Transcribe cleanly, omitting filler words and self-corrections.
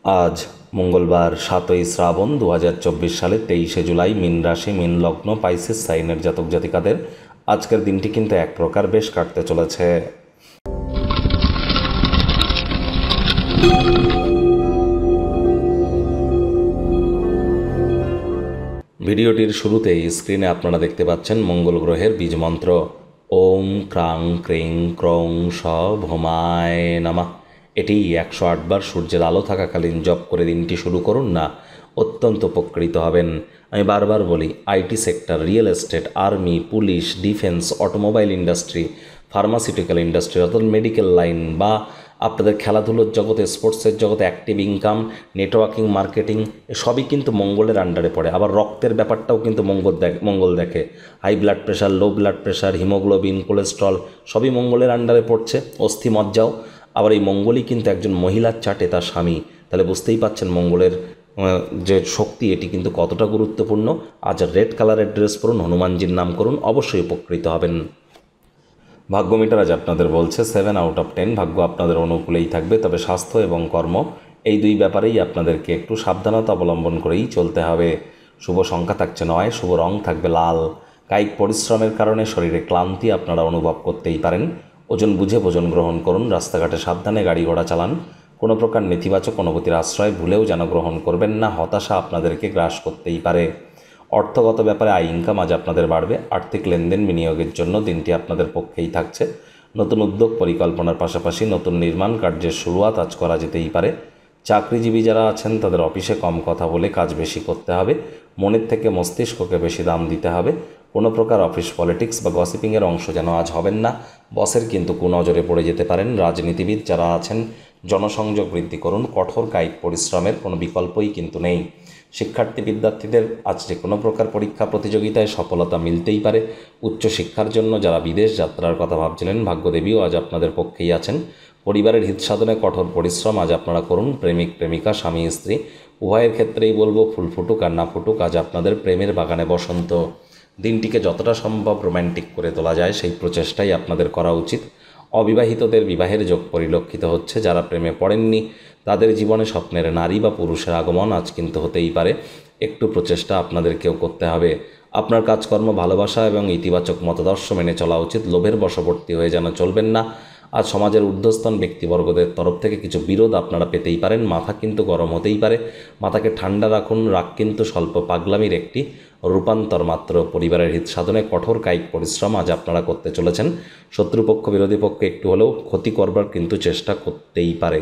আজ মঙ্গলবার 7ই শ্রাবণ 2024 সালে 23শে জুলাই, মীন রাশি, মীন লগ্ন, পাইসিস সাইনের জাতক জাতিকাদের আজকের দিনটি কিন্তু এক প্রকার বেশ কাটতে চলেছে। ভিডিওটির শুরুতেই স্ক্রিনে আপনারা দেখতে পাচ্ছেন মঙ্গল গ্রহের বীজ মন্ত্র ওম ক্রাং ক্রিং ক্রং স ভোমায় নামা। এটি 108 বার সূর্যের আলো থাকাকালীন জপ করে দিনটি শুরু করুন না, অত্যন্ত উপকৃত হবেন। আমি বারবার বলি, IT sector, real estate, army, police, defence, automobile industry, pharmaceutical industry অর্থাৎ মেডিকেল লাইন বা আপনাদের খেলাধুলোর জগতে, স্পোর্টসের জগতে, অ্যাক্টিভ ইনকাম, নেটওয়ার্কিং, মার্কেটিং সবই কিন্তু মঙ্গলের আন্ডারে পড়ে। আবার রক্তের ব্যাপারটাও কিন্তু মঙ্গল দেখে। High blood pressure, low blood pressure, haemoglobin, cholesterol সবই মঙ্গলের আন্ডারে পড়ছে। অস্থি মজ্জাও। আবার এই মঙ্গলই কিন্তু একজন মহিলার চাটে তার স্বামী। তাহলে বুঝতেই পাচ্ছেন মঙ্গলের যে শক্তি, এটি কিন্তু কতটা গুরুত্বপূর্ণ। আজ রেড কালারের ড্রেস পরুন, হনুমানজির নাম করুন, অবশ্যই উপকৃত হবেন। ভাগ্য মিটার আজ আপনাদের বলছে 7 আউট অফ 10। ভাগ্য আপনাদের অনুকূলেই থাকবে, তবে স্বাস্থ্য এবং কর্ম এই দুই ব্যাপারেই আপনাদেরকে একটু সাবধানতা অবলম্বন করেই চলতে হবে। শুভ সংখ্যা থাকছে 9, শুভ রং থাকবে লাল। কায়িক পরিশ্রমের কারণে শরীরে ক্লান্তি আপনারা অনুভব করতেই পারেন। ওজন বুঝে ভোজন গ্রহণ করুন। রাস্তাঘাটে সাবধানে গাড়ি ঘোড়া চালান। কোনো প্রকার নেতিবাচক অনুভূতির আশ্রয় ভুলেও যেন গ্রহণ করবেন না। হতাশা আপনাদেরকে গ্রাস করতেই পারে। অর্থগত ব্যাপারে আয় ইনকাম আজ আপনাদের বাড়বে। আর্থিক লেনদেন বিনিয়োগের জন্য দিনটি আপনাদের পক্ষেই থাকছে। নতুন উদ্যোগ পরিকল্পনার পাশাপাশি নতুন নির্মাণ কার্যের শুরুয়াত আজ করা যেতেই পারে। চাকরিজীবী যারা আছেন তাদের অফিসে কম কথা বলে কাজ বেশি করতে হবে। মনের থেকে মস্তিষ্ককে বেশি দাম দিতে হবে। কোনো প্রকার অফিস পলিটিক্স বা গসিপিংয়ের অংশ যেন আজ হবেন না। বসের কিন্তু কুনজরে পড়ে যেতে পারেন। রাজনীতিবিদ যারা আছেন জনসংযোগ বৃদ্ধি করুন। কঠোর কায়িক পরিশ্রমের কোনো বিকল্পই কিন্তু নেই। শিক্ষার্থী বিদ্যার্থীদের আজ যে কোনো প্রকার পরীক্ষা প্রতিযোগিতায় সফলতা মিলতেই পারে। উচ্চশিক্ষার জন্য যারা বিদেশ যাত্রার কথা ভাবছিলেন, ভাগ্যদেবীও আজ আপনাদের পক্ষেই আছেন। পরিবারের হিত সাধনে কঠোর পরিশ্রম আজ আপনারা করুন। প্রেমিক প্রেমিকা, স্বামী স্ত্রী উভয়ের ক্ষেত্রেই বলবো, ফুল ফুটুক আর না ফুটুক, আজ আপনাদের প্রেমের বাগানে বসন্ত। দিনটিকে যতটা সম্ভব রোম্যান্টিক করে তোলা যায় সেই প্রচেষ্টাই আপনাদের করা উচিত। অবিবাহিতদের বিবাহের যোগ পরিলক্ষিত হচ্ছে। যারা প্রেমে পড়েননি তাদের জীবনে স্বপ্নের নারী বা পুরুষের আগমন আজ কিন্তু হতেই পারে। একটু প্রচেষ্টা আপনাদেরকেও করতে হবে। আপনার কাজকর্ম ভালোবাসা এবং ইতিবাচক মতাদর্শ মেনে চলা উচিত। লোভের বশবর্তী হয়ে যেন চলবেন না। আজ সমাজের ঊর্ধ্বস্তন ব্যক্তিবর্গদের তরফ থেকে কিছু বিরোধ আপনারা পেতেই পারেন। মাথা কিন্তু গরম হতেই পারে। মাথাকে ঠান্ডা রাখুন। রাগ কিন্তু স্বল্প পাগলামির একটি রূপান্তর মাত্র। পরিবারের হিত সাধনে কঠোর কায়িক পরিশ্রম আজ আপনারা করতে চলেছেন। শত্রুপক্ষ, বিরোধী পক্ষ একটু হলেও ক্ষতি করবার কিন্তু চেষ্টা করতেই পারে।